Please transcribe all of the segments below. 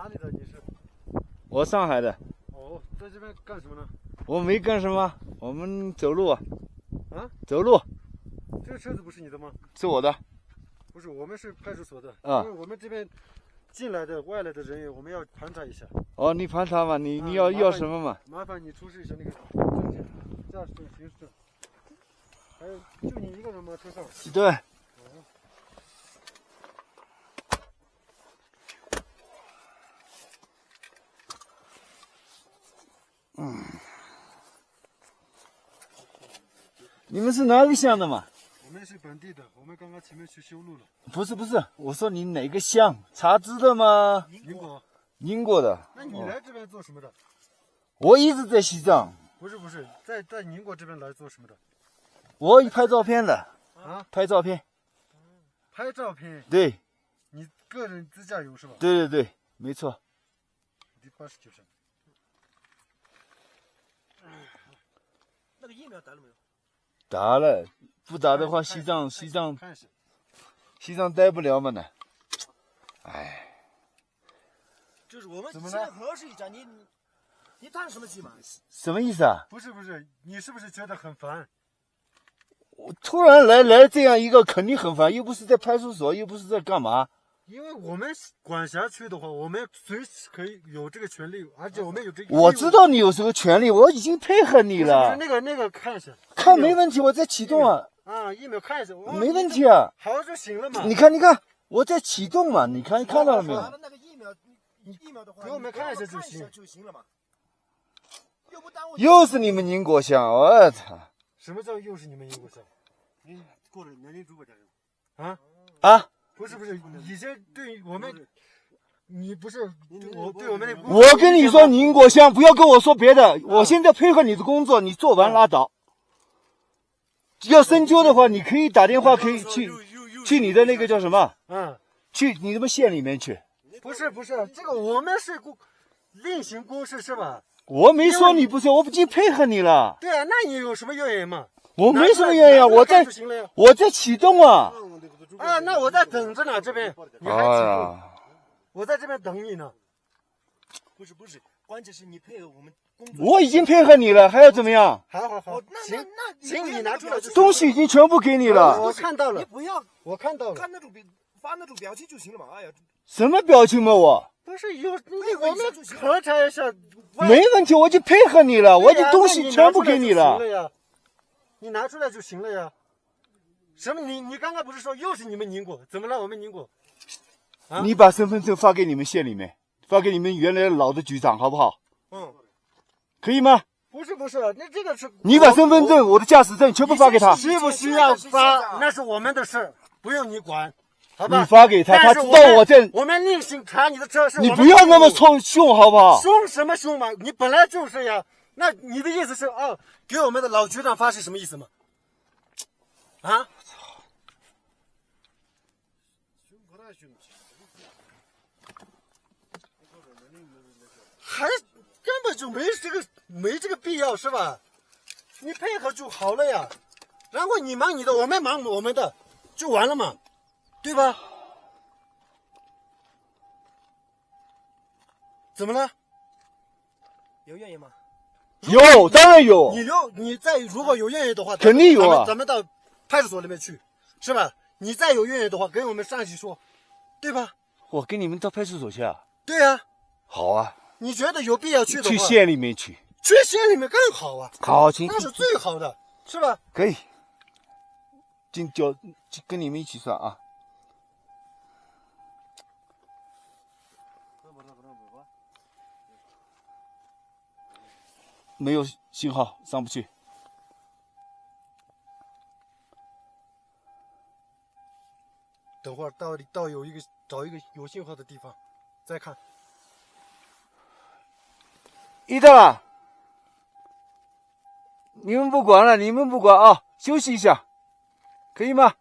哪里的？你是？我上海的。哦，在这边干什么呢？我没干什么，我们走路啊。啊？走路。这个车子不是你的吗？是我的。不是，我们是派出所的。啊。因为我们这边进来的、外来的人员，我们要盘查一下。哦，你盘查嘛？你要什么嘛？麻烦你出示一下那个证件，驾驶证、行驶证。还有，就你一个人吗？车上？对。你们是哪个乡的嘛？我们是本地的，我们刚刚前面去修路了。不是，我说你哪个乡？查知道吗？宁国。宁国的。那你来这边做什么的？我一直在西藏。不是，在宁国这边来做什么的？我拍照片的。啊？拍照片。拍照片？对。你个人自驾游是吧？对，没错。第89声。那个疫苗打了没有？打了，不打的话，西藏待不了嘛呢。哎。就是我们现在核实一下，你叹什么气嘛？什么意思啊？不是，你是不是觉得很烦？我突然来这样一个，肯定很烦，又不是在派出所，又不是在干嘛。因为我们管辖区的话，我们随时可以有这个权利，而且我们有这个。我知道你有这个权利，我已经配合你了。那个看一下。看没问题，我在启动啊。啊，疫苗看一下。没问题啊。好就行了嘛。你看，我在启动嘛，你看到了没有？那个疫苗的话，给我们看一下就行了嘛。又是你们宁国乡，我操！什么叫又是你们宁国乡？您过了年龄主播家人。啊？不是，以前对我们，你不是我对我们那。我跟你说，宁国乡不要跟我说别的，我现在配合你的工作，你做完拉倒。要深究的话，你可以打电话，可以去你的那个叫什么？去你们县里面去。不是，这个我们是另行公事是吧？我没说你不是，我已经配合你了。对啊，那你有什么怨言嘛？我没什么怨言，我在启动啊。啊，那我在等着呢，这边你还启动，我在这边等你呢。不是，关键是你配合我们工作。我已经配合你了，还要怎么样？好，行，你拿出来。东西已经全部给你了。我看到了。你不要，我看到了。看发那种表情就行了嘛。哎呀，什么表情嘛我？不是我们核查一下。没问题，我已经配合你了，我已经东西全部给你了。你拿出来就行了呀。什么？你刚刚不是说又是你们宁国？怎么了？我们宁国？你把身份证发给你们县里面，发给你们原来老的局长，好不好？可以吗？不是，那这个是。你把身份证、我的驾驶证全部发给他。需不需要发？那是我们的事，不用你管，好吧？你发给他，他知道我在。我们另行查你的车是。你不要那么凶，好不好？凶什么凶嘛？你本来就是呀。那你的意思是给我们的老局长发是什么意思吗？啊？还根本就没这个必要是吧？你配合就好了呀，然后你忙你的，我们忙我们的，就完了嘛，对吧？怎么了？有怨言吗？有，当然有。你再如果有怨言的话，肯定有啊。咱们到派出所里面去，是吧？你再有怨言的话，跟我们上级说，对吧？我跟你们到派出所去啊？对啊。好啊。你觉得有必要去的话，去县里面去。去县里面更好啊。好，行。那是最好的，是吧？可以。就跟你们一起算啊。没有信号，上不去。等会儿找一个有信号的地方，再看。一到了，你们不管啊，休息一下，可以吗？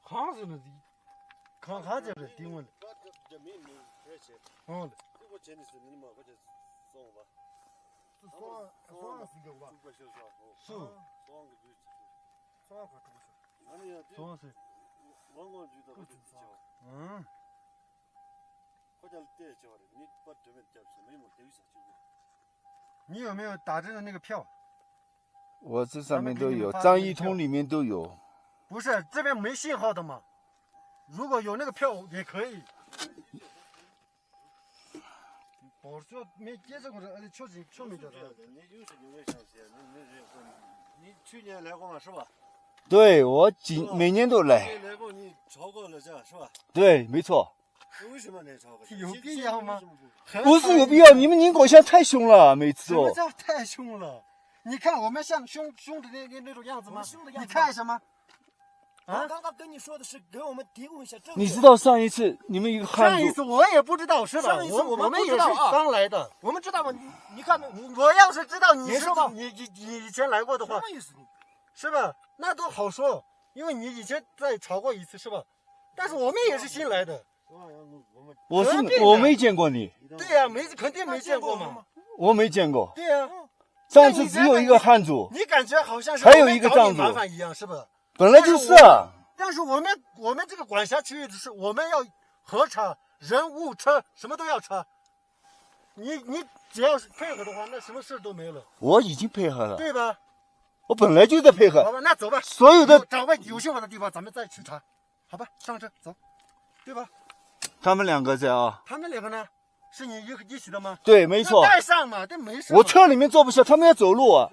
好像是看看这个定问的。这没而且嗯，我真的是你妈，我这送吧。双是个吧？中国小说是。双个就。双块中是。那你双是。我觉得我就叫。嗯。我叫爹叫的，你把这边叫是没么丢下去。你有没有打针的那个票？我这上面都有，张一通里面都有。不是，这边没信号的嘛。如果有那个票也可以。我说没接触过这，确实没接触。你有时就会想些，你去年来过嘛是吧？对，我每年都来。来过你超过了这是吧？对，没错。为什么来超过？有必要吗？不是有必要，你们宁国乡太凶了，每次哦。什么叫太凶了？你看我们像凶的那种样子吗？凶的样子。你看什么？啊！刚刚跟你说的是给我们提供一下证据。你知道上一次你们一个汉族，上一次我也不知道是吧？上一次我们也是刚刚来的，我们知道吗？你看，我要是知道你是说吧，你以前来过的话，什么意思？是吧？那都好说，因为你以前在吵过一次是吧？但是我们也是新来的。我没见过你。对呀，肯定没见过嘛。我没见过。对呀。上次只有一个汉族。你感觉好像是还有一个藏族麻烦一样是吧？本来就是啊。但是我们这个管辖区域是我们要核查人物车什么都要查，你只要是配合的话，那什么事都没了。我已经配合了，对吧？我本来就在配合。好吧，那走吧。所有的找个有信号的地方，咱们再去查。好吧，上车走，对吧？他们两个在啊。他们两个呢？是你一起的吗？对，没错。带上嘛，这没事。我车里面坐不下，他们要走路啊。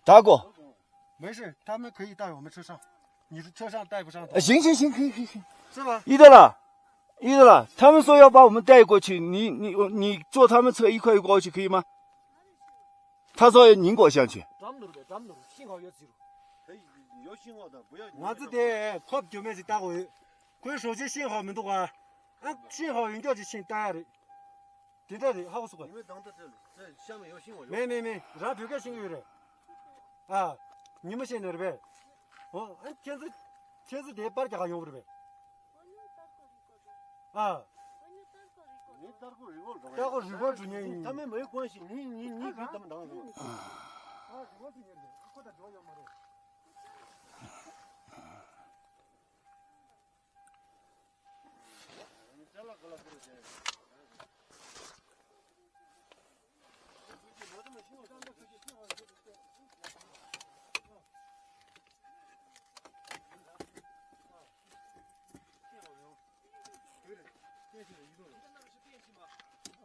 打过，没事，他们可以带我们车上，你是车上带不上。行，可以，是吧？一的了，他们说要把我们带过去，你坐他们车一块过去可以吗？他说宁国乡去。咱们路，信号有记录。可以有信号的，不要。我这得靠表面去打过，关手机信号没的话，俺信号人家就先打的，对的，好说。你们等在这里，这下面有信号。没，让别个信号的。啊，你们现在的呗？哦，俺天子得把这个用的呗。啊。你打过日光，打过日光之年，他们没有关系，你给他们当什么？啊，日光之年的，过得多样嘛都。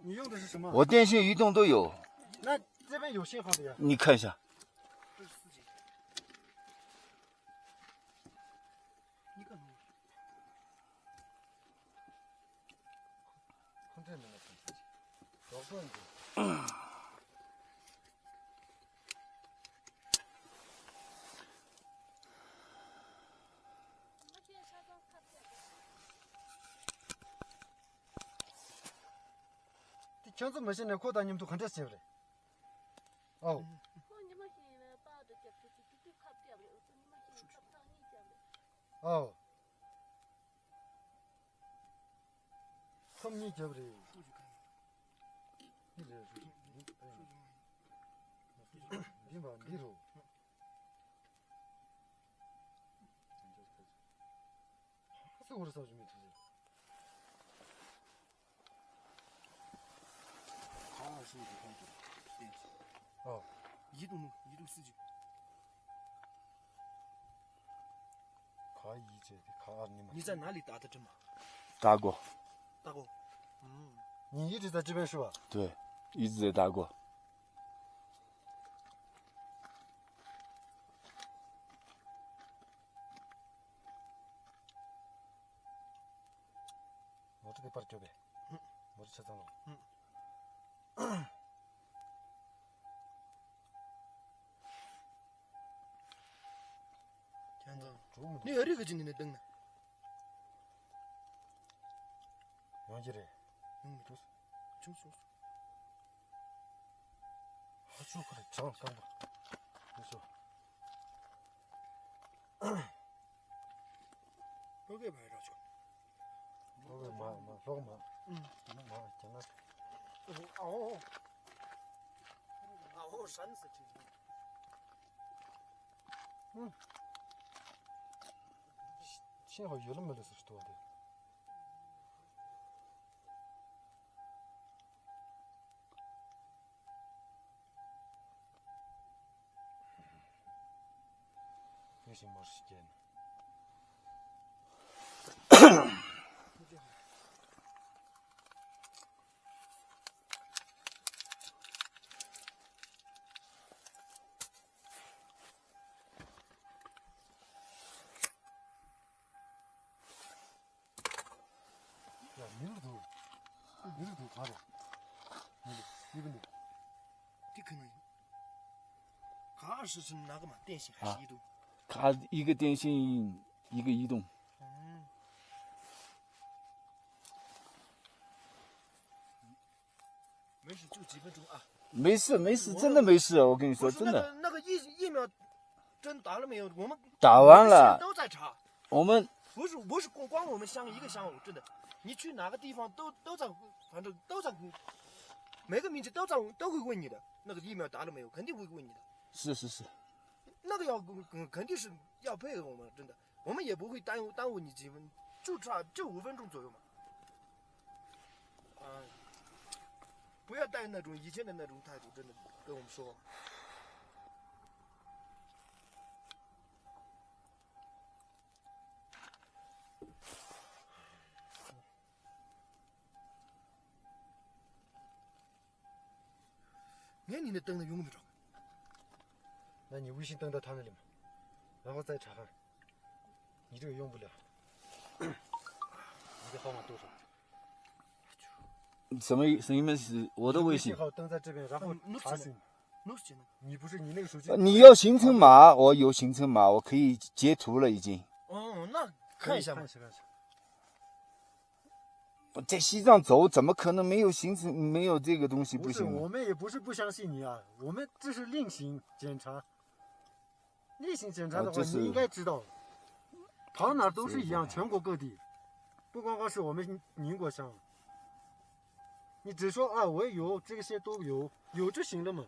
你用的是什么？我电信、移动都有。那这边有信号的呀。你看一下。这是4G。一个。看这边的是4G，搞混的。强子没现在扩大你们都看这些了。哦。哦。他们你接不的？你这是你把里头。这我的早就没出去。25就开始电视。哦，移动4G。卡1G的卡2的嘛。你在哪里打的针嘛？打过。打过。你一直在这边是吧？对，一直在打过。我这个把它交给。我的车上了。天子，你어디个今天的灯呢？杨姐嘞？就是。好，就过来找干吧。你说。都给拍着去。老个忙，老个忙，真的忙，真的。哦，闪死去。幸好有那么的是多的。有些没时间。你是看着，你个这可能，它是哪个嘛？电信还是移动？它一个电信，一个移动。没事，就几分钟啊。没事，真的没事。我跟你说，真的。那个疫苗针打了没有？我们打完了，都在查。我们不是光我们乡一个乡哦，真的，你去哪个地方都在，反正都在，每个民警都会问你的，那个疫苗打了没有，肯定会问你的。是。那个肯定是要配合我们，真的，我们也不会耽误你几分，就5分钟左右嘛。不要带那种以前的那种态度，真的跟我们说。连你的灯都用不着。那你微信登到他那里嘛，然后再查看。你这个用不了。你的号码多少？什么意思？我的微信号登在这边，然后查询。你不是你那个手机？你要行程码，我有行程码，我可以截图了已经。那看一下嘛。我在西藏走，怎么可能没有行程？没有这个东西不行？我们也不是不相信你啊，我们这是例行检查。例行检查的话，你应该知道，跑哪都是一样，全国各地，不光光是我们宁国乡。你只说啊，我有这些都有就行了嘛。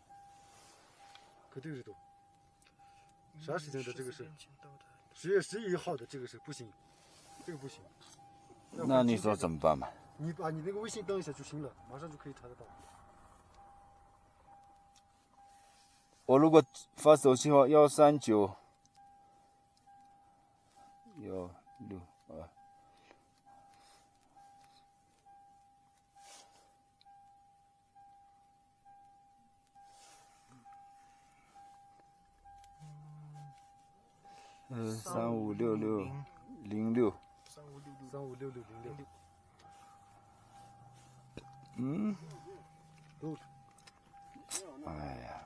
可对着多。啥时间的这个是？10月11号的这个是不行，这个不行。那你说怎么办嘛？你把你那个微信登一下就行了，马上就可以查得到。我如果发手机号13916356606。356606。哎呀。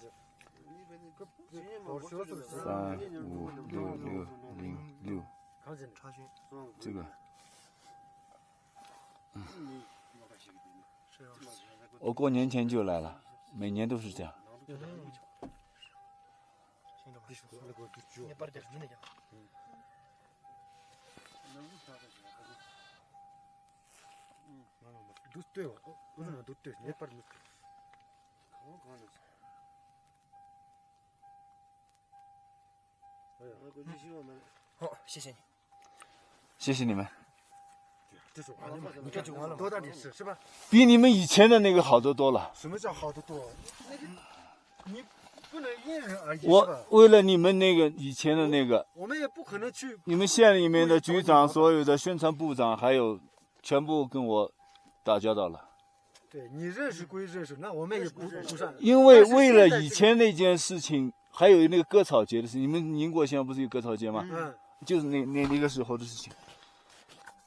3566606。这个。我过年前就来了，每年都是这样。都对哦，不是都对，你把它们。好，谢谢你。谢谢你们。这是完了嘛？你看就完了，多大点事是吧？比你们以前的那个好得多了。什么叫好得多？你不能因人而异。我为了你们那个以前的那个，我们也不可能去。你们县里面的局长、所有的宣传部长，还有全部跟我打交道了。对你认识归认识，那我们也不算。因为为了以前那件事情，还有那个割草节的事情，你们宁国乡不是有割草节吗？就是那个时候的事情。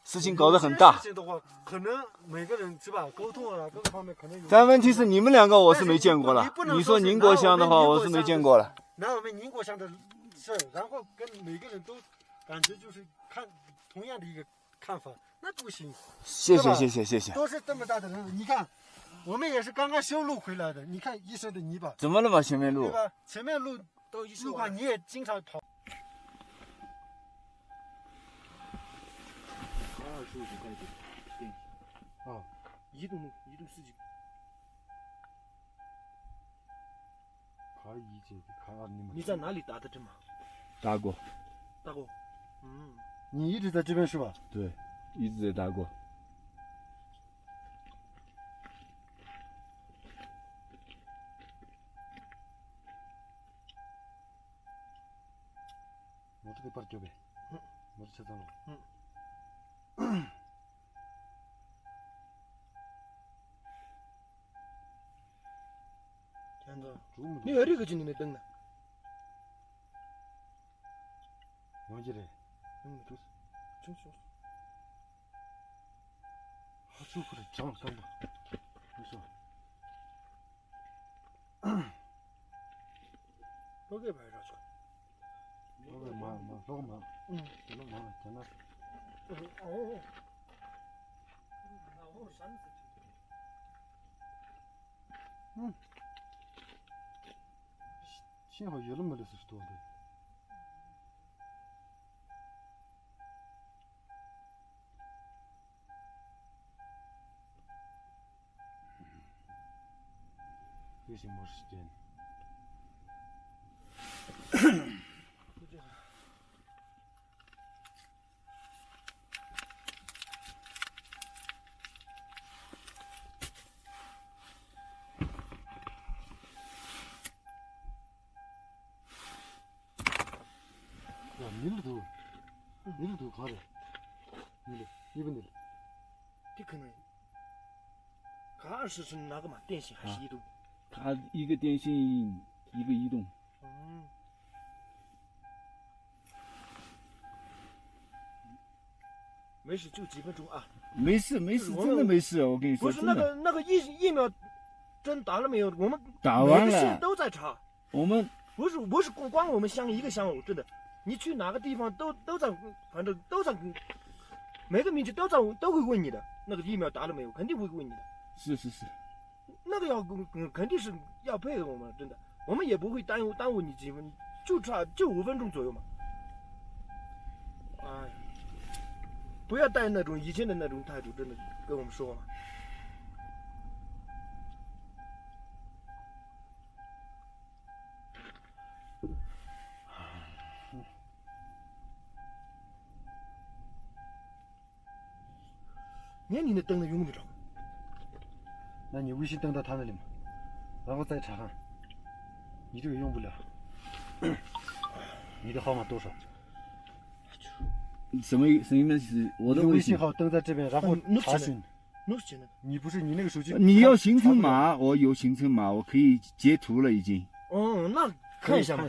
事情搞得很大。事情的话，可能每个人是吧，沟通啊，各个方面可能有。但问题是你们两个我是没见过了。你说宁国乡的话，我是没见过了。拿我们宁国乡的事儿，然后跟每个人都感觉就是看同样的一个看法，那不行。谢谢。都是这么大的人，你看，我们也是刚刚修路回来的，你看一身的泥巴。怎么了嘛？前面路。对吧？前面路都路况你也经常跑。时候就开始电啊，移动司机，可以这个，看你们。你在哪里打的针嘛？打过，大哥，你一直在这边是吧？对，一直在打过。我这个把它交给，我这车脏了。这样子，注目你这个就你们等了，忘记了，真说，好舒服的，脏吧？你说，我给拍上去。老个忙，真的忙，真的是。哦。那我扇子。幸好有那么的是多的。有些没时间。밀도 가래. 밀도 이번 일. 这可能，它是哪个嘛？电信还是移动？它一个电信，一个移动。没事，就几分钟啊。没事，真的没事，我跟你说。不是那个疫苗针打了没有？我们打完了，每个县都在查。我们不是光我们乡一个乡哦，真的。你去哪个地方都在，反正都在，每个民警都会问你的，那个疫苗打了没有，肯定会问你的。是，那个要肯定是要配合我们，真的，我们也不会耽误你几分，就5分钟左右嘛。哎呀，不要带那种以前的那种态度，真的跟我们说嘛。年龄的灯的用得着？那你微信登到他那里嘛，然后再查看。你这个用不了。你的号码多少？什么意思？我的微信号登在这边，然后查询。你不是你那个手机？你要行程码，我有行程码，我可以截图了已经。那看一下嘛。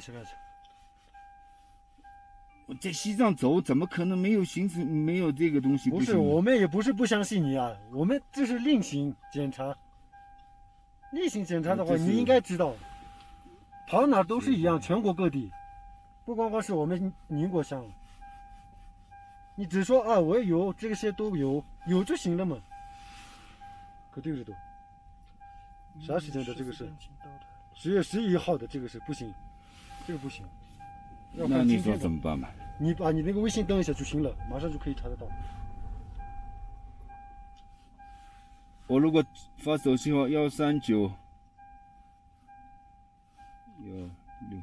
我在西藏走，怎么可能没有行程，没有这个东西？不是，我们也不是不相信你啊，我们这是例行检查。例行检查的话，你应该知道，跑哪都是一样，全国各地，不光光是我们宁国乡。你只说啊，我有这些都有就行了嘛。可对着多。啥时间的这个是？10月11号的这个是不行，这个不行。那你说怎么办嘛？你把你那个微信登一下就行了，马上就可以查得到。我如果发手机号139 162。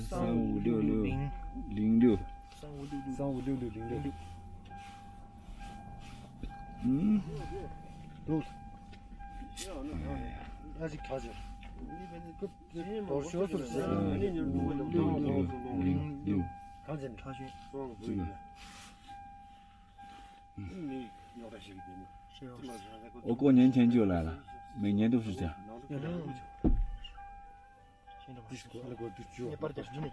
356606。356606。都。那是卡着。我说是666。看见查询。这个。我过年前就来了，每年都是这样。你把这是那个。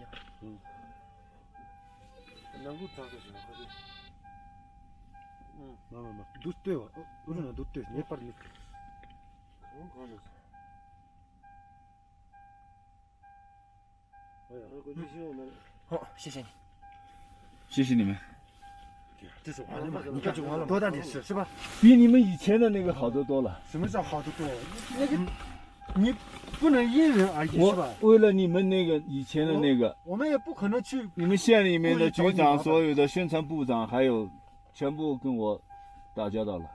都对吧？不是都对，你把这个。好，谢谢你。谢谢你们。这是完了嘛？你看就完了，多大点事是吧？比你们以前的那个好得多了。什么叫好得多？那个你不能因人而异是吧？为了你们那个以前的那个，我们也不可能去。你们县里面的局长、所有的宣传部长，还有全部跟我打交道了。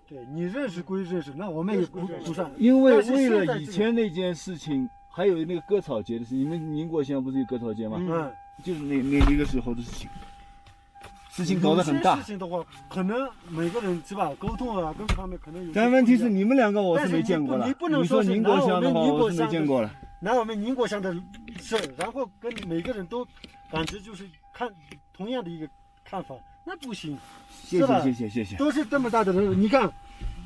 对你认识归认识，那我们也不算。因为为了以前那件事情，还有那个割草节的事，你们宁国乡不是有割草节吗？就是那个时候的事情搞得很大。事情的话，可能每个人是吧，沟通啊，各方面可能有。但问题是你们两个我是没见过了。你不能说宁国乡的话，我是没见过了。拿我们宁国乡的事，然后跟每个人都感觉就是看同样的一个看法，那不行。谢谢。都是这么大的人，你看，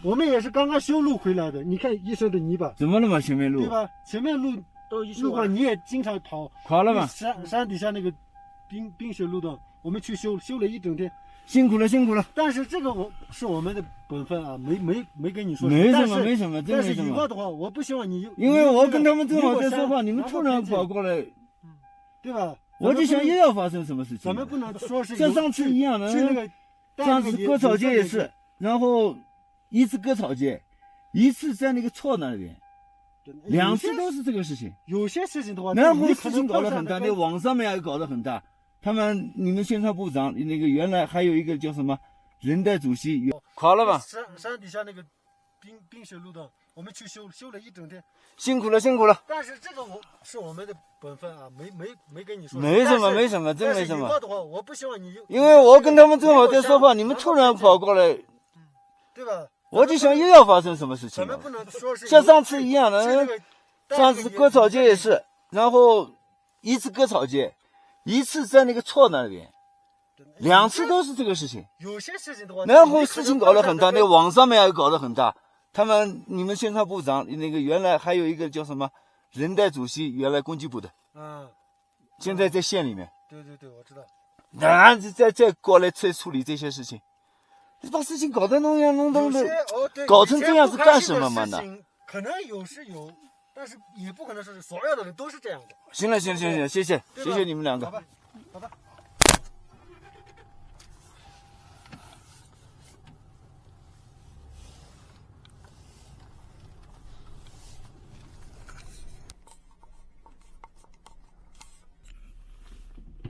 我们也是刚刚修路回来的，你看一身的泥巴。怎么了嘛？前面路。对吧？前面路路况你也经常跑。垮了嘛？山底下那个冰雪路段。我们去修了一整天，辛苦了。但是这个是我们的本分啊，没跟你说。没什么，但是以后的话，我不希望你。因为我跟他们正好在说话，你们突然跑过来，对吧？我就想又要发生什么事情。咱们不能说是像上次一样的，上次割草节也是，然后一次割草节，一次在那个错那边。2次都是这个事情。有些事情的话，然后事情搞得很大，那网上面也搞得很大。你们宣传部长那个原来还有一个叫什么人代主席垮了吧？山底下那个冰雪路段，我们去修了一整天，辛苦了。但是这个是我们的本分啊，没跟你说。没什么，真没什么。以后的话，我不希望你。因为我跟他们正好在说话，你们突然跑过来，对吧？我就想又要发生什么事情。咱们不能说是像上次一样的，上次割草节也是，然后一次割草节。一次在那个错那边，2次都是这个事情。有些事情的话，然后事情搞得很大，那网上面也搞得很大。你们宣传部长那个原来还有一个叫什么人代主席，原来工机部的，现在在县里面。对，我知道。然后再过来再处理这些事情，把事情搞得弄的，搞成这样是干什么嘛呢？可能有。但是也不可能说是所有的人都是这样的。行了，谢谢你们两个。好吧。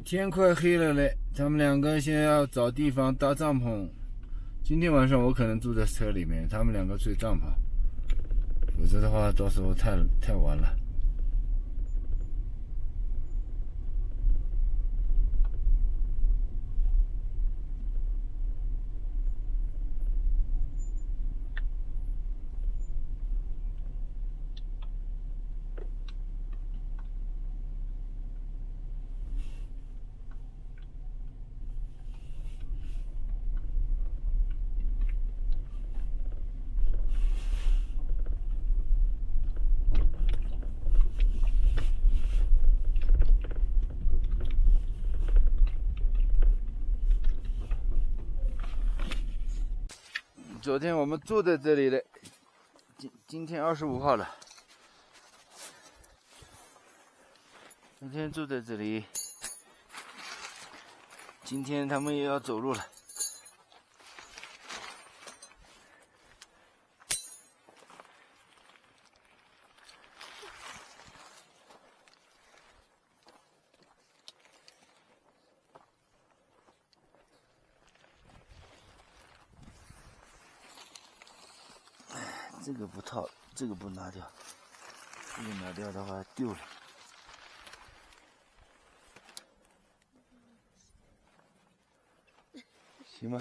天快黑了嘞，他们两个现在要找地方搭帐篷。今天晚上我可能住在车里面，他们两个睡帐篷。否则的话，到时候太晚了。昨天我们住在这里的，今天25号了。昨天住在这里，今天他们也要走路了。这个不套，这个不拿掉，这个拿掉的话丢了。行吗？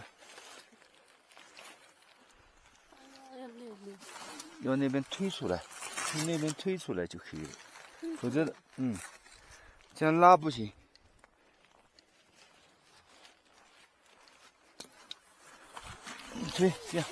要那边推出来，从那边推出来就可以了，否则这样拉不行。推这样。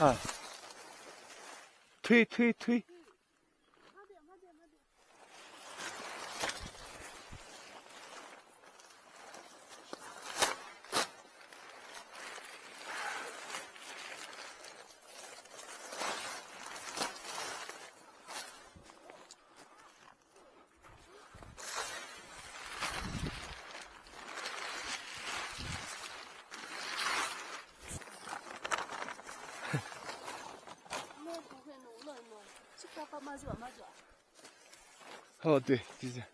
啊，推。哦，对，就这样。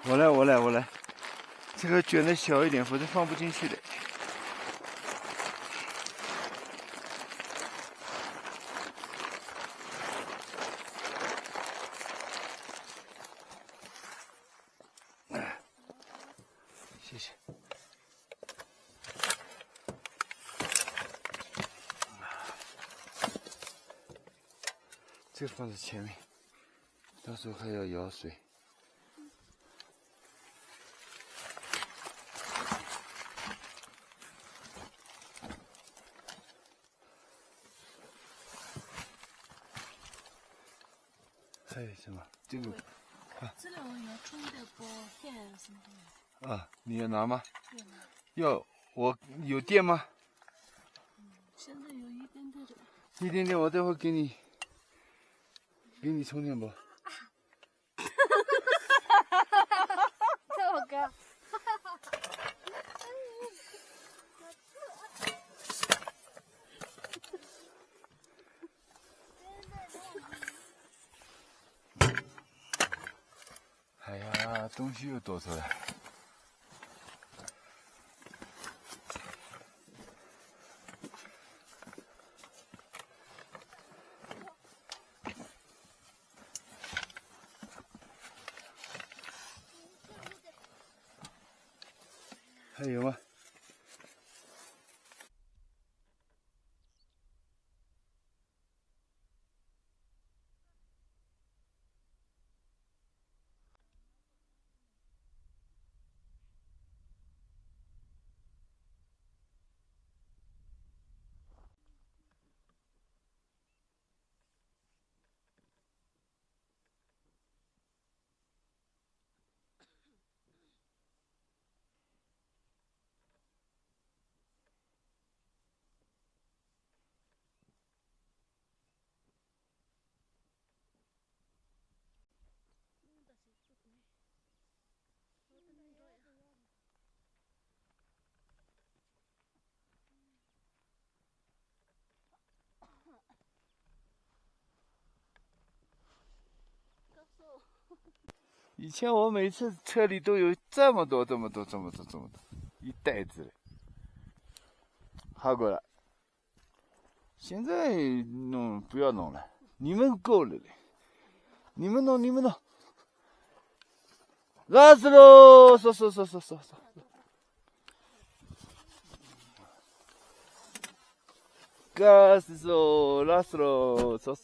我来，这个卷的小一点，否则放不进去的。谢谢。这个放在前面，到时候还要舀水。还有什么？这个这里我要充的包电什么的。啊，你要拿吗？对了，要我有电吗？现在有一点点的。一点点，我待会给你充电宝。这好高。哎呀，东西又多出来。还有吗？以前我每次车里都有这么多一袋子嘞，哈过来。现在弄不要弄了，你们够了嘞，你们弄。拉死喽！说。嘎死喽！拉死喽！说。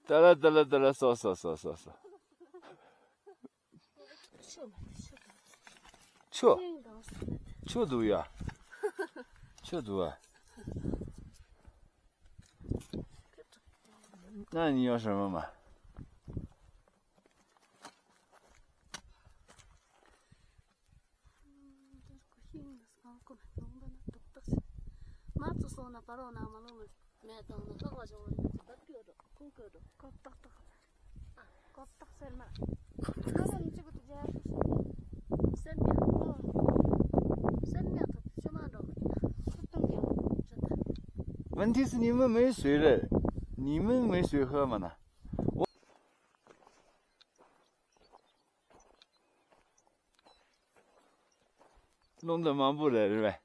得了，说。秀美。吃应当是的。吃都呀，吃都啊。那你要什么嘛？马子说那把老那么弄买当那个好像把丢的，空丢的，搞打打，啊，搞打什么？那你这个都叫三秒，三秒都什么都，不动掉，真的。问题是你们没水了，你们没水喝嘛呢？弄得忙不了是吧？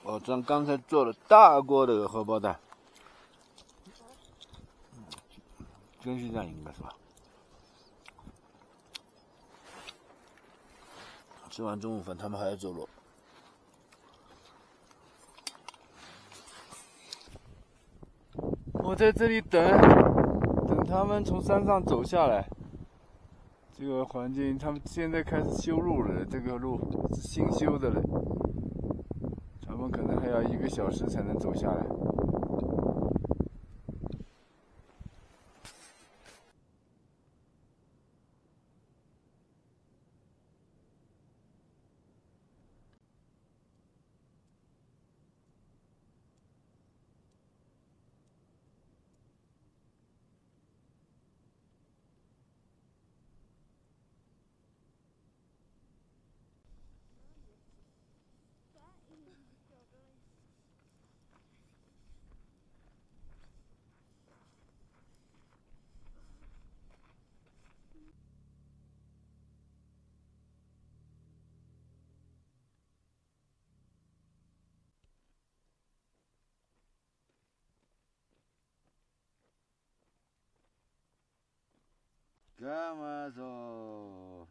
哦，咱刚才做了大锅的荷包蛋，蒸鸡蛋应该是吧？吃完中午饭，他们还要走路。我在这里等他们从山上走下来。这个环境，他们现在开始修路了，这个路是新修的了。他们可能还要1个小时才能走下来。干嘛走？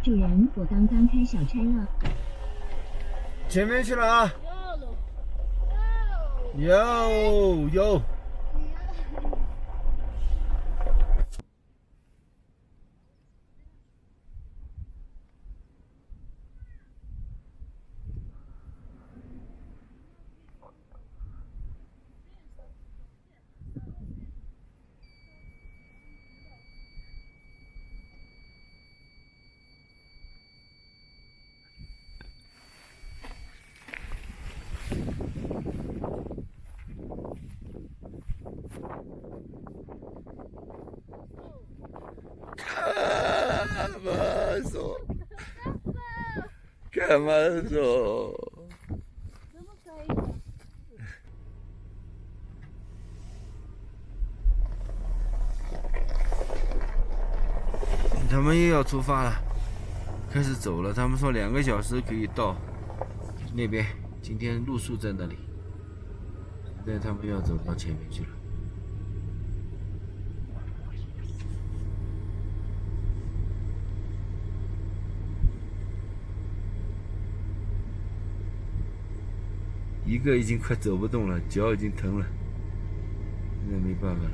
主人，我刚刚开小差了。前面去了啊！有。干嘛走？他们又要出发了，开始走了。他们说2个小时可以到那边，今天露宿在那里。现在他们要走到前面去了。一个已经快走不动了，脚已经疼了，现在没办法了。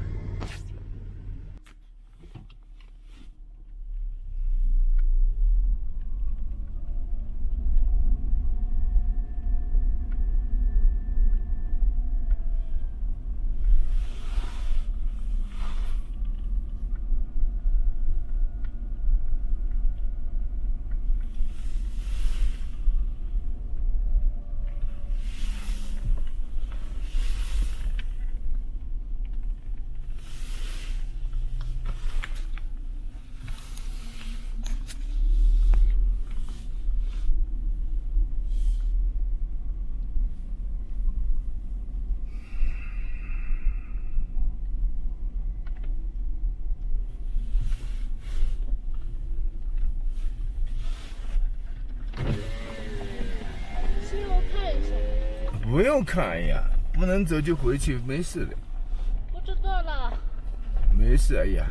不用看呀，不能走就回去，没事的。我知道了。没事，哎呀。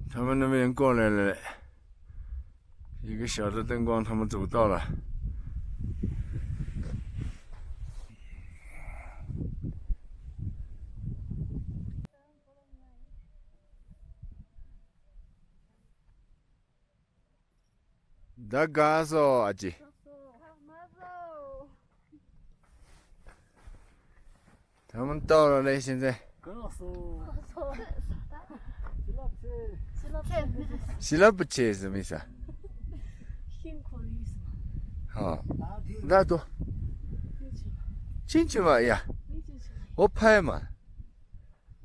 他们那边过来了，一个小的灯光，他们走到了。大家说阿姐，他们到了嘞，现在。洗了不去什么意思啊？辛苦的意思嘛。好，那多进去嘛，哎呀，没进去。我拍嘛。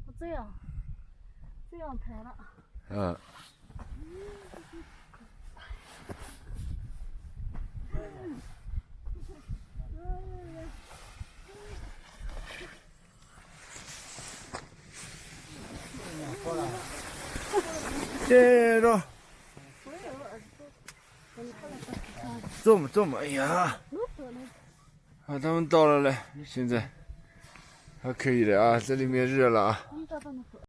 我这样拍了。嗯。接着，这么，哎呀，啊，他们到了嘞，现在还可以的啊，这里面热了啊。